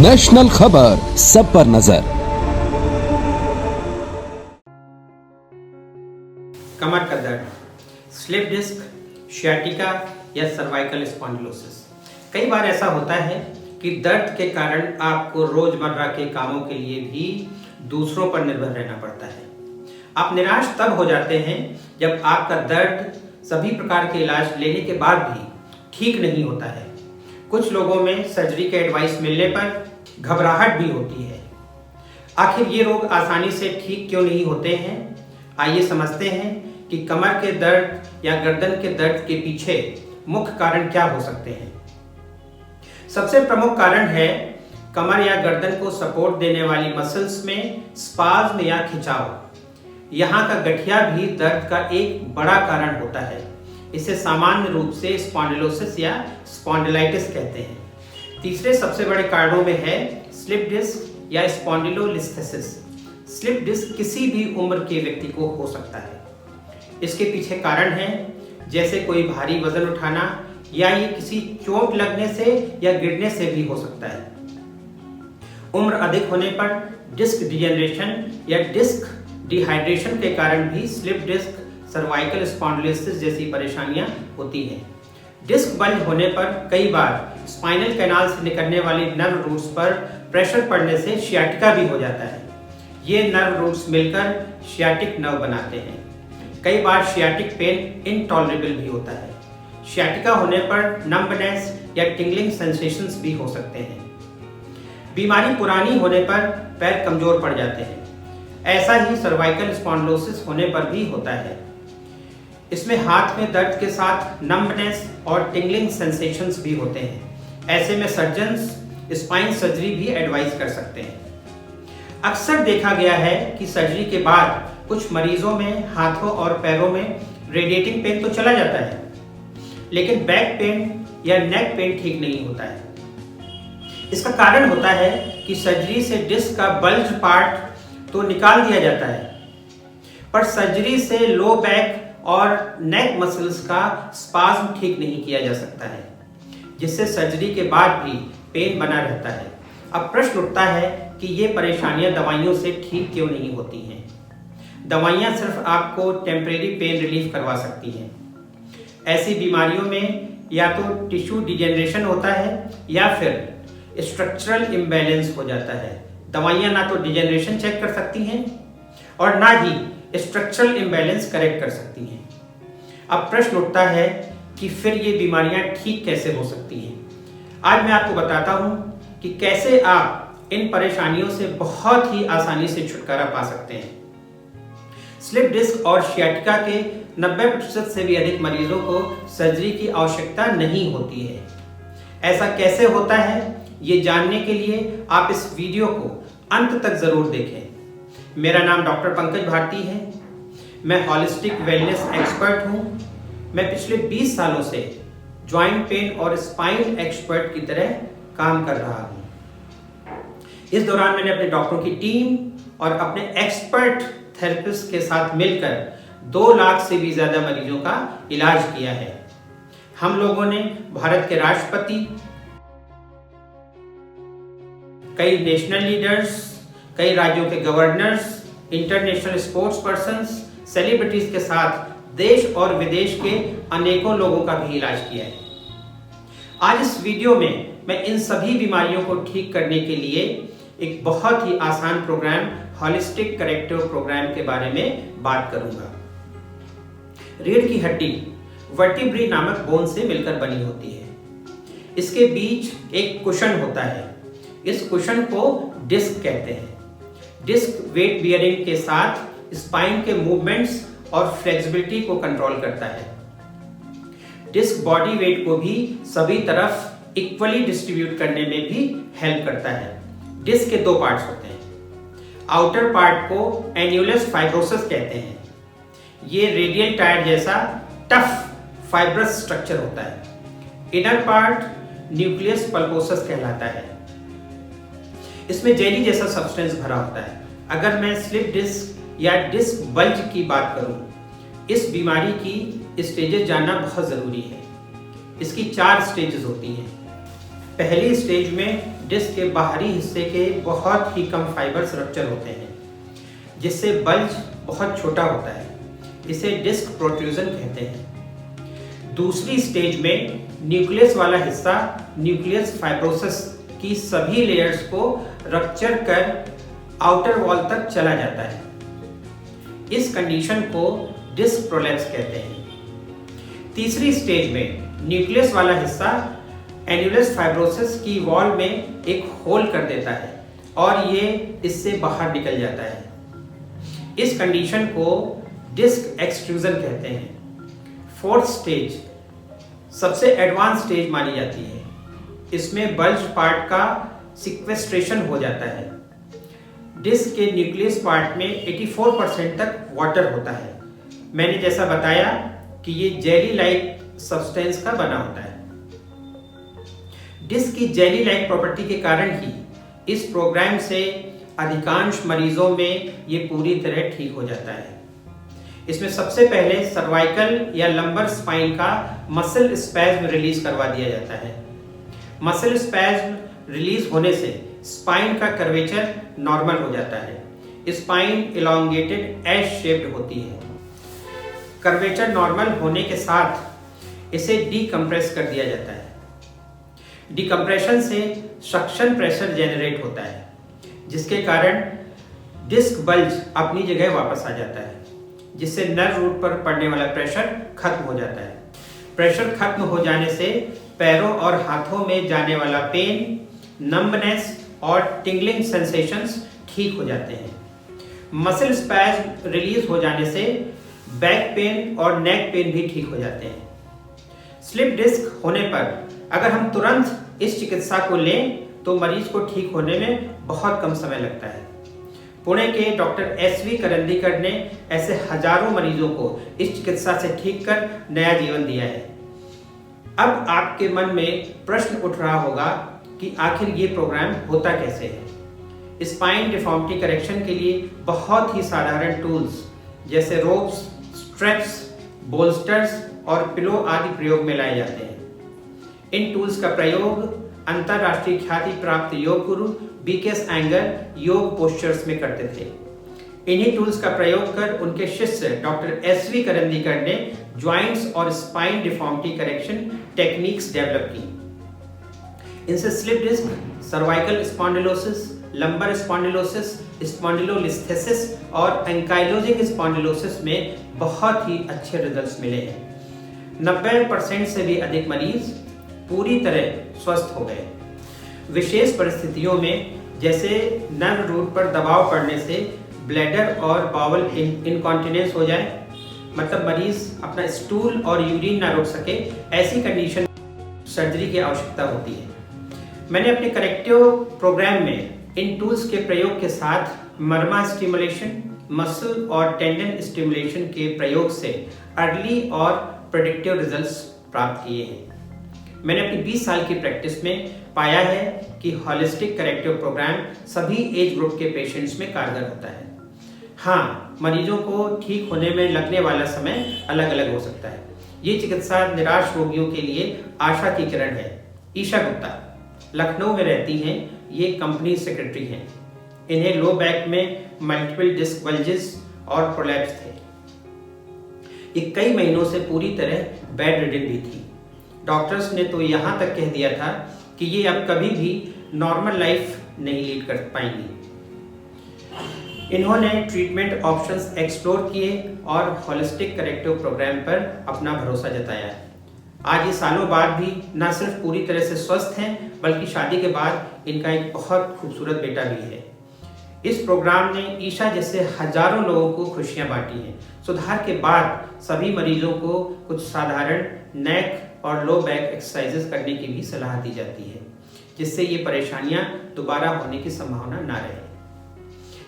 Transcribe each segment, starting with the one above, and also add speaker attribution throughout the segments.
Speaker 1: National खबर, सब पर नजर।
Speaker 2: कमर का दर्द, स्लिप डिस्क, शियाटिका या सर्वाइकल स्पॉन्डिलोसिस। कई बार ऐसा होता है कि दर्द के कारण आपको रोजमर्रा के कामों के लिए भी दूसरों पर निर्भर रहना पड़ता है। आप निराश तब हो जाते हैं जब आपका दर्द सभी प्रकार के इलाज लेने के बाद भी ठीक नहीं होता है। कुछ लोगों में सर्जरी के एडवाइस मिलने पर घबराहट भी होती है। आखिर ये रोग आसानी से ठीक क्यों नहीं होते हैं? आइए समझते हैं कि कमर के दर्द या गर्दन के दर्द के पीछे मुख्य कारण क्या हो सकते हैं। सबसे प्रमुख कारण है कमर या गर्दन को सपोर्ट देने वाली मसल्स में स्पाज्म या खिंचाव। यहाँ का गठिया भी दर्द का एक बड़ा कारण होता है। इसे सामान्य रूप से स्पॉन्डिलोसिस या स्पॉन्डिलाइटिस कहते हैं। तीसरे सबसे बड़े कारणों में है स्लिप डिस्क या स्पॉन्डिलोलिस्थेसिस। स्लिप डिस्क किसी भी उम्र के व्यक्ति को हो सकता है। इसके पीछे कारण हैं जैसे कोई भारी वजन उठाना या ये किसी चोट लगने से या गिरने से भी हो सकता है। उम्र अधिक होने पर डिस्क डिजेनरेशन या डिस्क डिहाइड्रेशन के कारण भी स्लिप डिस्क, सर्वाइकल स्पॉन्डिलोसिस जैसी परेशानियां होती हैं। डिस्क बल्ज होने पर कई बार स्पाइनल कैनाल से निकलने वाली नर्व रूट्स पर प्रेशर पड़ने से शियाटिका भी हो जाता है। ये नर्व रूट्स मिलकर शियाटिक नर्व बनाते हैं। कई बार शियाटिक पेन इनटॉलरेबल भी होता है। शियाटिका होने पर नंबनेस या टिंगलिंग सेंसेशंस भी हो सकते हैं। बीमारी पुरानी होने पर पैर कमजोर पड़ जाते हैं। ऐसा ही सर्वाइकल स्पॉन्डिलोसिस होने पर भी होता है। इसमें हाथ में दर्द के साथ नंबनेस और टिंगलिंग सेंसेशंस भी होते हैं। ऐसे में सर्जन्स स्पाइन सर्जरी भी एडवाइस कर सकते हैं। अक्सर देखा गया है कि सर्जरी के बाद कुछ मरीजों में हाथों और पैरों में रेडिएटिंग पेन तो चला जाता है, लेकिन बैक पेन या नेक पेन ठीक नहीं होता है। इसका कारण होता है कि सर्जरी से डिस्क का बल्ज पार्ट तो निकाल दिया जाता है, पर सर्जरी से लो बैक और नेक मसल्स का स्पाज्म ठीक नहीं किया जा सकता है, जिससे सर्जरी के बाद भी पेन बना रहता है। अब प्रश्न उठता है कि ये परेशानियां दवाइयों से ठीक क्यों नहीं होती हैं? दवाइयां सिर्फ आपको टेम्परेरी पेन रिलीफ करवा सकती हैं। ऐसी बीमारियों में या तो टिश्यू डिजेनरेशन होता है या फिर स्ट्रक्चरल इम्बैलेंस हो जाता है। दवाइयां ना तो डिजेनरेशन चेक कर सकती हैं और ना ही स्ट्रक्चरल इम्बैलेंस करेक्ट कर सकती हैं। अब प्रश्न उठता है कि फिर ये बीमारियां ठीक कैसे हो सकती हैं? आज मैं आपको बताता हूं कि कैसे आप इन परेशानियों से बहुत ही आसानी से छुटकारा पा सकते हैं। स्लिप डिस्क और शियाटिका के 90% से भी अधिक मरीजों को सर्जरी की आवश्यकता नहीं होती है। ऐसा कैसे होता है, ये जानने के लिए आप इस वीडियो को अंत तक जरूर देखें। मेरा नाम डॉक्टर पंकज भारती है। मैं हॉलिस्टिक वेलनेस एक्सपर्ट हूँ। मैं पिछले 20 सालों से जॉइंट पेन और स्पाइन एक्सपर्ट की तरह काम कर रहा हूँ। इस दौरान मैंने अपने डॉक्टरों की टीम और अपने एक्सपर्ट थेरेपिस्ट के साथ मिलकर 2 लाख से भी ज्यादा मरीजों का इलाज किया है। हम लोगों ने भारत के राष्ट्रपति, कई नेशनल लीडर्स, कई राज्यों के governors, international sports persons, celebrities के साथ देश और विदेश के अनेकों लोगों का भी इलाज किया है। आज इस वीडियो में मैं इन सभी बीमारियों को ठीक करने के लिए एक बहुत ही आसान प्रोग्राम, हॉलिस्टिक करेक्टिव प्रोग्राम के बारे में बात करूंगा। रीढ़ की हड्डी वर्टिब्री नामक बोन से मिलकर बनी होती है। इसके बीच एक कुशन होता है। इस कुशन को डिस्क कहते हैं। डिस्क वेट बियरिंग के साथ स्पाइन के मूवमेंट्स और फ्लेक्सिबिलिटी को कंट्रोल करता है। डिस्क बॉडी वेट को भी सभी तरफ इक्वली डिस्ट्रीब्यूट करने में भी हेल्प करता है। डिस्क के 2 पार्ट्स होते हैं। आउटर पार्ट को एन्युलस फाइब्रोसस कहते हैं। ये रेडियल टायर जैसा टफ फाइब्रस स्ट्रक्चर होता है। इनर पार्ट न्यूक्लियस पल्पोसस कहलाता है। इसमें जेली जैसा सब्सटेंस भरा होता है। अगर मैं स्लिप डिस्क या डिस्क बल्ज की बात करूं, इस बीमारी की स्टेजेस जानना बहुत जरूरी है। इसकी 4 स्टेजेस होती हैं। पहली स्टेज में डिस्क के बाहरी हिस्से के बहुत ही कम फाइबर्स रप्चर होते हैं, जिससे बल्ज बहुत छोटा होता है। इसे डिस्क प्रोट्रूजन कहते हैं। दूसरी स्टेज में न्यूक्लियस वाला हिस्सा न्यूक्लियस फाइब्रोसिस की सभी लेयर्स को रप्चर कर आउटर वॉल तक चला जाता है। इस कंडीशन को डिस्क प्रोलैप्स कहते हैं। तीसरी स्टेज में न्यूक्लियस वाला हिस्सा एन्युलस फाइब्रोसिस की वॉल में एक होल कर देता है और ये इससे बाहर निकल जाता है। इस कंडीशन को डिस्क एक्सट्रूजन कहते हैं। फोर्थ स्टेज सबसे एडवांस स्टेज मानी जाती है। इसमें बल्ज पार्ट का सिक्वेस्ट्रेशन हो जाता है। डिस्क के न्यूक्लियस पार्ट में 84% तक वाटर होता है। मैंने जैसा बताया कि ये जेली लाइक सब्सटेंस का बना होता है। डिस्क की जेली लाइक प्रॉपर्टी के कारण ही इस प्रोग्राम से अधिकांश मरीजों में ये पूरी तरह ठीक हो जाता है। इसमें सबसे पहले सर्वाइकल या लंबर स्पाइन का मसल स्पैज्म रिलीज करवा दिया जाता है। मसल स्पैज्म रिलीज होने से स्पाइन का कर्वेचर नॉर्मल हो जाता है। स्पाइन इलॉन्गेटेड एस शेप्ड होती है। कर्वेचर नॉर्मल होने के साथ इसे डीकम्प्रेस कर दिया जाता है। डीकम्प्रेशन से सक्शन प्रेशर जनरेट होता है, जिसके कारण डिस्क बल्ज अपनी जगह वापस आ जाता है, जिससे नर्व रूट पर पड़ने वाला प्रेशर खत्म हो जाता है। प्रेशर खत्म हो जाने से पैरों और हाथों में जाने वाला पेन, नंबनेस और टिंगलिंग सेंसेशंस ठीक हो जाते हैं। मसल स्पैज्म रिलीज हो जाने से बैक पेन और नेक पेन भी ठीक हो जाते हैं। स्लिप डिस्क होने पर अगर हम तुरंत इस चिकित्सा को लें तो मरीज को ठीक होने में बहुत कम समय लगता है। पुणे के डॉक्टर SV करंदीकर ने ऐसे हजारों मरीजों को इस चिकित्सा से ठीक कर नया जीवन दिया है। अब आपके मन में प्रश्न उठ रहा होगा कि आखिर ये प्रोग्राम होता कैसे है। स्पाइन डिफॉर्मिटी करेक्शन के लिए बहुत ही साधारण टूल्स जैसे रोप्स, स्ट्रेप्स, बोल्स्टर्स और पिलो आदि प्रयोग में लाए जाते हैं। इन टूल्स का प्रयोग अंतरराष्ट्रीय ख्याति प्राप्त योग गुरु BKS Iyengar योग पोस्चर्स में करते थे। इन्हीं टूल्स का प्रयोग कर उनके शिष्य डॉक्टर SV करंदीकर ने ज्वाइंट्स और spine deformity correction techniques develop की। इनसे slip disc, cervical spondylosis, lumbar spondylosis, spondylolisthesis और एंकाइलोजिंग स्पॉन्डिलोसिस में बहुत ही अच्छे रिजल्ट्स मिले हैं। 90% से भी अधिक मरीज पूरी तरह स्वस्थ हो गए। विशेष परिस्थितियों में जैसे नर्व रूट पर दबाव पड़ने से ब्लैडर और बावल इनकॉन्टिनेंस हो जाए, मतलब मरीज अपना स्टूल और यूरिन ना रोक सके, ऐसी कंडीशन सर्जरी की आवश्यकता होती है। मैंने अपने करेक्टिव प्रोग्राम में इन टूल्स के प्रयोग के साथ मर्मा स्टिमुलेशन, मसल और टेंडन स्टिमुलेशन के प्रयोग से अर्ली और प्रेडिक्टिव रिजल्ट्स प्राप्त किए हैं। मैंने अपनी 20 साल की प्रैक्टिस में पाया है कि हॉलिस्टिक करेक्टिव प्रोग्राम सभी एज ग्रुप के पेशेंट्स में कारगर होता है। हाँ, मरीजों को ठीक होने में लगने वाला समय अलग अलग हो सकता है। ये चिकित्सा निराश रोगियों के लिए आशा की किरण है। ईशा गुप्ता लखनऊ में रहती हैं। ये कंपनी सेक्रेटरी हैं। इन्हें लो बैक में मल्टीपल डिस्क बल्जेस और प्रोलैप्स थे। ये कई महीनों से पूरी तरह बेड रिडन भी थी। डॉक्टर्स ने तो यहाँ तक कह दिया था कि ये अब कभी भी नॉर्मल लाइफ नहीं लीड कर पाएंगी। इन्होंने ट्रीटमेंट ऑप्शंस एक्सप्लोर किए और हॉलिस्टिक करेक्टिव प्रोग्राम पर अपना भरोसा जताया। आज ये सालों बाद भी न सिर्फ पूरी तरह से स्वस्थ हैं, बल्कि शादी के बाद इनका एक बहुत खूबसूरत बेटा भी है। इस प्रोग्राम ने ईशा जैसे हजारों लोगों को खुशियां बांटी हैं। सुधार के बाद सभी मरीजों को कुछ साधारण नेक और लो बैक एक्सरसाइजेस करने की भी सलाह दी जाती है, जिससे ये परेशानियां दोबारा होने की संभावना ना रहे।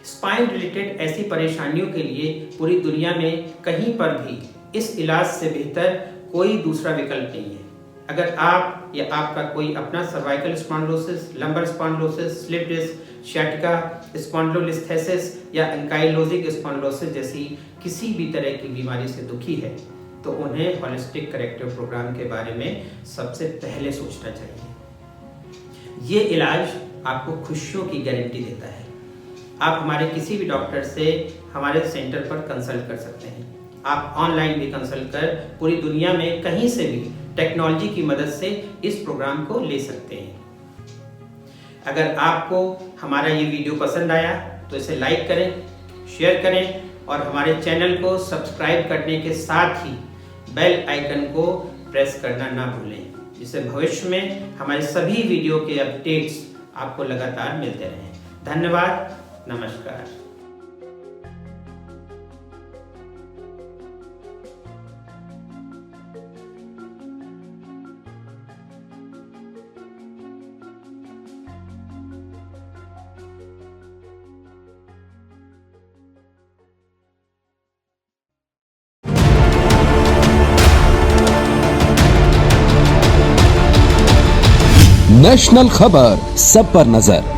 Speaker 2: स्पाइन रिलेटेड ऐसी परेशानियों के लिए पूरी दुनिया में कहीं पर भी इस इलाज से बेहतर कोई दूसरा विकल्प नहीं है। अगर आप या आपका कोई अपना cervical spondylosis, lumbar spondylosis, slip disc, sciatica, spondylolisthesis या एंकाइलोजिंग स्पॉन्डिलोसिस जैसी किसी भी तरह की बीमारी से दुखी है, तो उन्हें हॉलिस्टिक करेक्टिव प्रोग्राम के बारे में सबसे पहले सोचना चाहिए। ये इलाज आपको खुशियों की गारंटी देता है। आप हमारे किसी भी डॉक्टर से हमारे सेंटर पर कंसल्ट कर सकते हैं। आप ऑनलाइन भी कंसल्ट कर पूरी दुनिया में कहीं से भी टेक्नोलॉजी की मदद से इस प्रोग्राम को ले सकते हैं। अगर आपको हमारा ये वीडियो पसंद आया तो इसे लाइक करें, शेयर करें और हमारे चैनल को सब्सक्राइब करने के साथ ही बेल आइकन को प्रेस करना ना भूलें, जिससे भविष्य में हमारे सभी वीडियो के अपडेट्स आपको लगातार मिलते रहें। धन्यवाद, नमस्कार।
Speaker 1: नेशनल खबर, सब पर नजर।